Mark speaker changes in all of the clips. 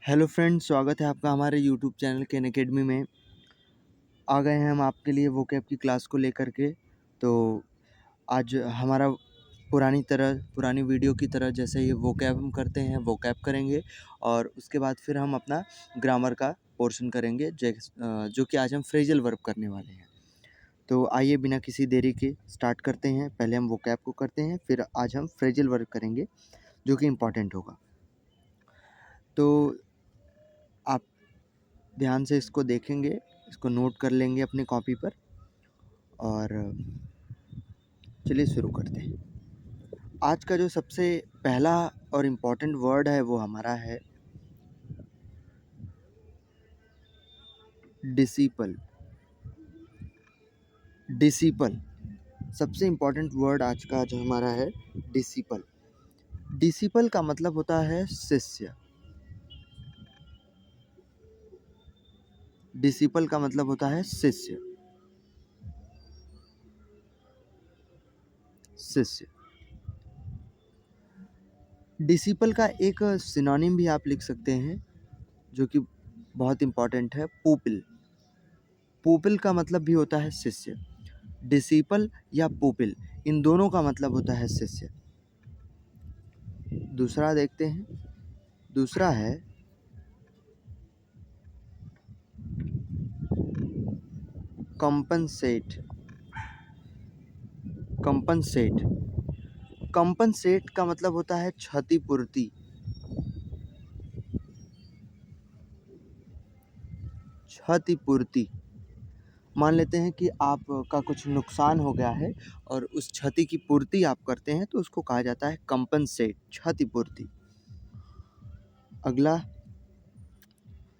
Speaker 1: Hello friends, स्वागत है आपका हमारे यूट्यूब चैनल के अकेडमी में। आ गए हैं हम आपके लिए वोकैब की क्लास को लेकर के। तो आज हमारा पुरानी वीडियो की तरह जैसे ही वोकैब हम करते हैं वोकैब करेंगे और उसके बाद फिर हम अपना ग्रामर का पोर्शन करेंगे जो कि आज हम फ्रेजल वर्ब करने वाले हैं। तो आइए बिना किसी देरी के स्टार्ट करते हैं। पहले हम वोकैब को करते हैं, फिर आज हम फ्रेजल वर्ब करेंगे जो कि इम्पॉर्टेंट होगा। तो आप ध्यान से इसको देखेंगे, इसको नोट कर लेंगे अपनी कॉपी पर और चलिए शुरू करते हैं। आज का जो सबसे पहला और इम्पोर्टेंट वर्ड है वो हमारा है डिसिपल। डिसिपल सबसे इम्पोर्टेंट वर्ड आज का जो हमारा है डिसिपल। डिसिपल का मतलब होता है शिष्य। डिसिपल का मतलब होता है शिष्य। शिष्य। डिसिपल का एक सिनोनिम भी आप लिख सकते हैं जो कि बहुत इम्पोर्टेंट है, पुपिल। पुपिल का मतलब भी होता है शिष्य। डिसिपल या पुपिल, इन दोनों का मतलब होता है शिष्य। दूसरा देखते हैं। दूसरा है कंपनसेट। कंपनसेट। कंपनसेट का मतलब होता है क्षतिपूर्ति। क्षतिपूर्ति। मान लेते हैं कि आपका कुछ नुकसान हो गया है और उस क्षति की पूर्ति आप करते हैं तो उसको कहा जाता है कंपनसेट, क्षतिपूर्ति। अगला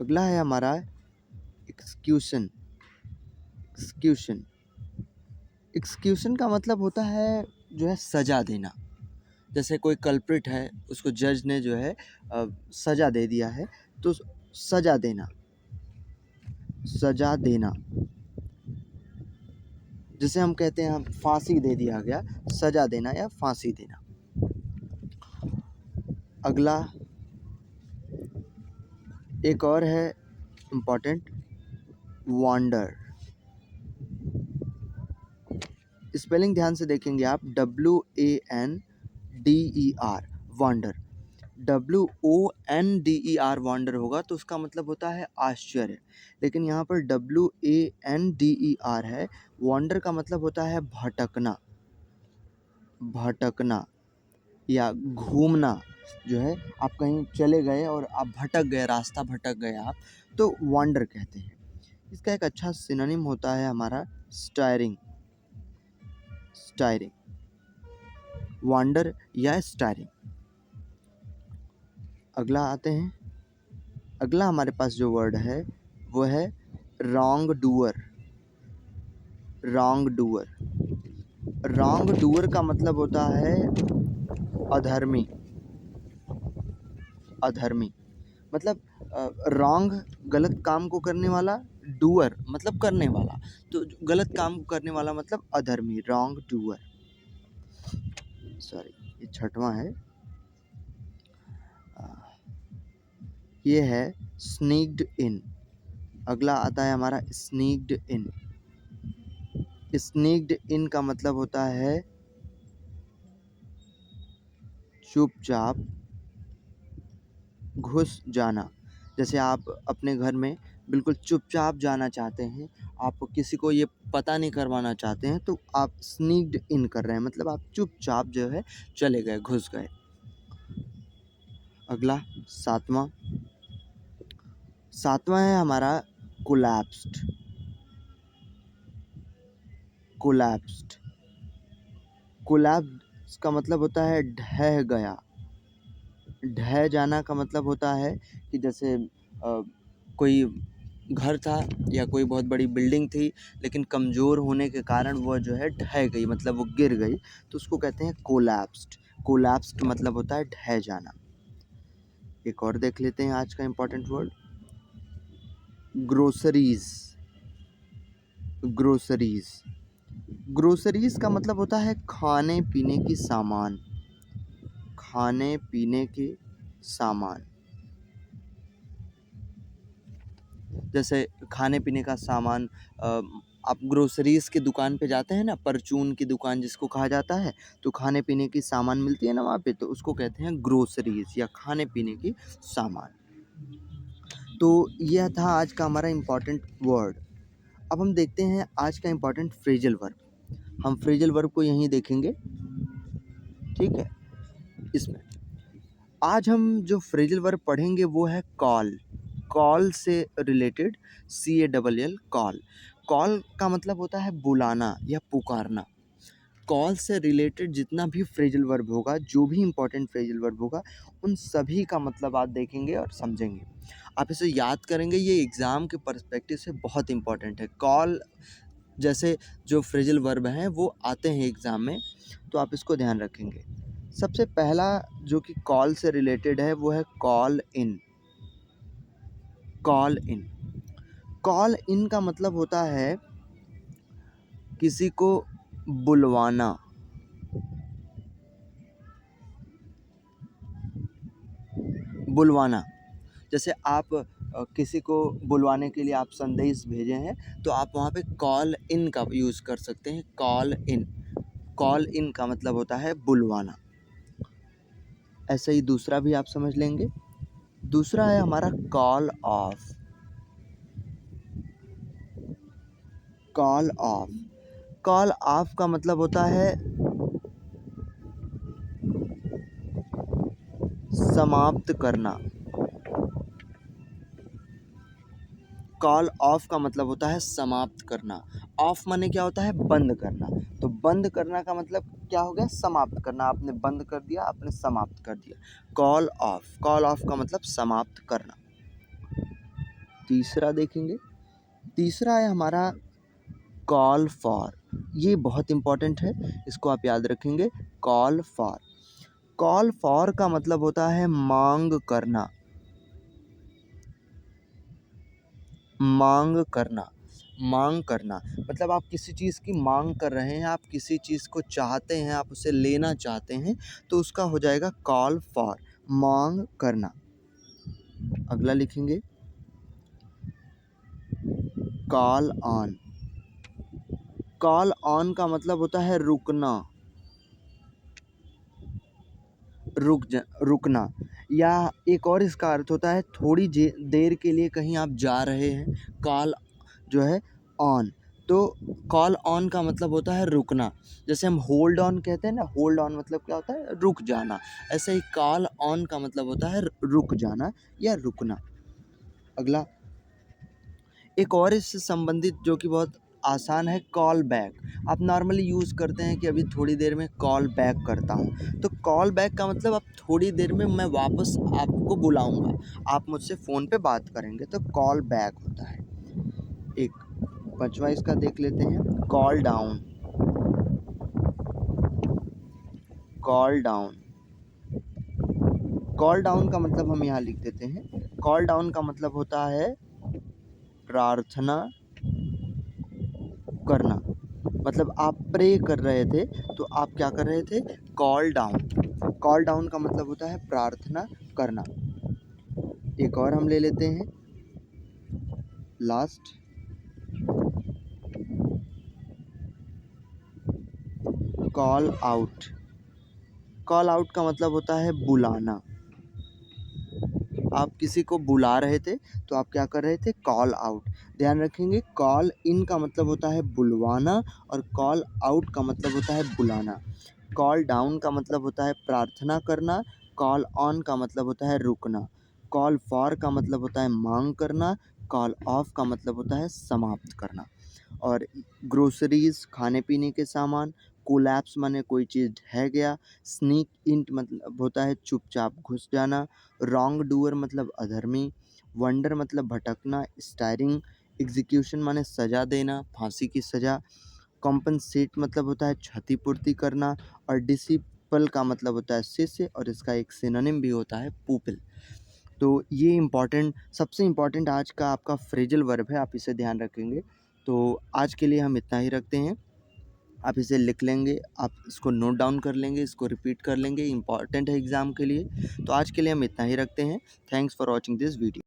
Speaker 1: अगला है हमारा एक्सक्यूशन। एक्सक्यूशन। एक्सक्यूशन का मतलब होता है जो है सजा देना। जैसे कोई कल्प्रिट है, उसको जज ने जो है सजा दे दिया है, तो सजा देना। सजा देना जिसे हम कहते हैं फांसी दे दिया गया, सजा देना या फांसी देना। अगला एक और है इम्पोर्टेंट, वॉन्डर। स्पेलिंग ध्यान से देखेंगे आप, WANDER, वॉन्डर। WONDER वॉन्डर होगा तो उसका मतलब होता है आश्चर्य, लेकिन यहाँ पर WANDER है। वॉन्डर का मतलब होता है भटकना। भटकना या घूमना। जो है आप कहीं चले गए और आप भटक गए, रास्ता भटक गए आप, तो वॉन्डर कहते हैं। इसका एक अच्छा सिनोनिम होता है हमारा स्टायरिंग। स्टायरिंग, वॉन्डर या स्टायरिंग। अगला आते हैं। अगला हमारे पास जो वर्ड है वो है wrong doer. Wrong doer. Wrong doer का मतलब होता है अधर्मी। अधर्मी मतलब रॉन्ग गलत काम को करने वाला, डूअर मतलब करने वाला, तो गलत काम को करने वाला मतलब अधर्मी, रॉन्ग डूअर। सॉरी, ये छठवां है। ये है स्नीक्ड इन। अगला आता है हमारा स्नीक्ड इन। स्नीक्ड इन का मतलब होता है चुपचाप घुस जाना। जैसे आप अपने घर में बिल्कुल चुपचाप जाना चाहते हैं, आप किसी को ये पता नहीं करवाना चाहते हैं, तो आप स्नीक्ड इन कर रहे हैं, मतलब आप चुपचाप जो है चले गए, घुस गए। अगला सातवां। सातवां है हमारा कोलैप्स्ड। कोलैप्स्ड। कोलैप्स का मतलब होता है ढह गया। ढह जाना का मतलब होता है कि जैसे कोई घर था या कोई बहुत बड़ी बिल्डिंग थी, लेकिन कमज़ोर होने के कारण वह जो है ढह गई, मतलब वो गिर गई, तो उसको कहते हैं कोलैप्स्ड। कोलैप्स्ड मतलब होता है ढह जाना। एक और देख लेते हैं आज का important word, groceries. Groceries. Groceries का मतलब होता है खाने पीने की सामान। खाने पीने के सामान। जैसे खाने पीने का सामान, आप ग्रोसरीज़ की दुकान पे जाते हैं ना, परचून की दुकान जिसको कहा जाता है, तो खाने पीने की सामान मिलती है ना वहाँ पे, तो उसको कहते हैं ग्रोसरीज़ या खाने पीने की सामान। तो यह था आज का हमारा इम्पोर्टेंट वर्ड। अब हम देखते हैं आज का इम्पोर्टेंट फ्रेजल वर्ब। हम फ्रेजल वर्ब को यहीं देखेंगे, ठीक है। इसमें आज हम जो फ्रेजल वर्ब पढ़ेंगे वो है कॉल। कॉल से रिलेटेड, CALL, कॉल। कॉल का मतलब होता है बुलाना या पुकारना। कॉल से रिलेटेड जितना भी फ्रेजल वर्ब होगा, जो भी इम्पोर्टेंट फ्रेजल वर्ब होगा, उन सभी का मतलब आज देखेंगे और समझेंगे। आप इसे याद करेंगे, ये एग्ज़ाम के पर्सपेक्टिव से बहुत इम्पोर्टेंट है। कॉल जैसे जो फ्रेजल वर्ब हैं वो आते हैं एग्ज़ाम में, तो आप इसको ध्यान रखेंगे। सबसे पहला जो कि कॉल से रिलेटेड है वो है call in. Call in, call in का मतलब होता है किसी को बुलवाना। बुलवाना, जैसे आप किसी को बुलवाने के लिए आप संदेश भेजे हैं, तो आप वहाँ पे कॉल इन का यूज़ कर सकते हैं। कॉल इन, कॉल इन का मतलब होता है बुलवाना। ऐसे ही दूसरा भी आप समझ लेंगे। दूसरा है हमारा call of. Call of, call of का मतलब होता है समाप्त करना। कॉल ऑफ का मतलब होता है समाप्त करना। ऑफ माने क्या होता है? बंद करना। तो बंद करना का मतलब क्या हो गया? समाप्त करना। आपने बंद कर दिया, आपने समाप्त कर दिया। कॉल ऑफ, कॉल ऑफ का मतलब समाप्त करना। तीसरा देखेंगे, तीसरा है हमारा कॉल फॉर। ये बहुत इंपॉर्टेंट है, इसको आप याद रखेंगे। कॉल फॉर, कॉल फॉर का मतलब होता है मांग करना। मांग करना, मांग करना मतलब आप किसी चीज़ की मांग कर रहे हैं, आप किसी चीज़ को चाहते हैं, आप उसे लेना चाहते हैं, तो उसका हो जाएगा कॉल फॉर, मांग करना। अगला लिखेंगे कॉल ऑन। कॉल ऑन का मतलब होता है रुकना। रुकना, या एक और इसका अर्थ होता है थोड़ी देर के लिए कहीं आप जा रहे हैं। कॉल जो है ऑन, तो कॉल ऑन का मतलब होता है रुकना। जैसे हम होल्ड ऑन कहते हैं ना, होल्ड ऑन मतलब क्या होता है? रुक जाना। ऐसे ही कॉल ऑन का मतलब होता है रुक जाना या रुकना। अगला एक और इससे संबंधित जो कि बहुत आसान है, कॉल बैक। आप नॉर्मली यूज़ करते हैं कि अभी थोड़ी देर में कॉल बैक करता हूँ, तो कॉल बैक का मतलब अब थोड़ी देर में मैं वापस आपको बुलाऊंगा, आप मुझसे फ़ोन पे बात करेंगे, तो कॉल बैक होता है। एक पांचवा इसका देख लेते हैं, call down. Call down, call down का मतलब हम यहाँ लिख देते हैं। कॉल डाउन का मतलब होता है प्रार्थना करना। मतलब आप प्रे कर रहे थे, तो आप क्या कर रहे थे? Call down. कॉल डाउन का मतलब होता है प्रार्थना करना। एक और हम ले लेते हैं, last, call out. Call out का मतलब होता है बुलाना। आप किसी को बुला रहे थे, तो आप क्या कर रहे थे? Call out. ध्यान रखेंगे, कॉल इन का मतलब होता है बुलवाना और कॉल आउट का मतलब होता है बुलाना। कॉल डाउन का मतलब होता है प्रार्थना करना। कॉल ऑन का मतलब होता है रुकना। कॉल फॉर का मतलब होता है मांग करना। कॉल ऑफ का मतलब होता है समाप्त करना। और ग्रोसरीज़, खाने पीने के सामान। कोलैप्स माने कोई चीज़ ढह गया। स्नीक इंट मतलब होता है चुपचाप घुस जाना। रॉन्ग डूअर मतलब अधर्मी। वंडर मतलब भटकना, स्टायरिंग। एग्जीक्यूशन माने सज़ा देना, फांसी की सज़ा। कॉम्पनसेट मतलब होता है क्षतिपूर्ति करना। और डिसिपल का मतलब होता है शिष्य, और इसका एक सिनोनिम भी होता है पुपिल। तो ये इम्पॉर्टेंट, सबसे इम्पॉर्टेंट आज का आपका फ्रेजल वर्ब है, आप इसे ध्यान रखेंगे। तो आज के लिए हम इतना ही रखते हैं। आप इसे लिख लेंगे, आप इसको नोट डाउन कर लेंगे, इसको रिपीट कर लेंगे, इम्पॉर्टेंट है एग्ज़ाम के लिए। तो आज के लिए हम इतना ही रखते हैं। Thanks for watching this video.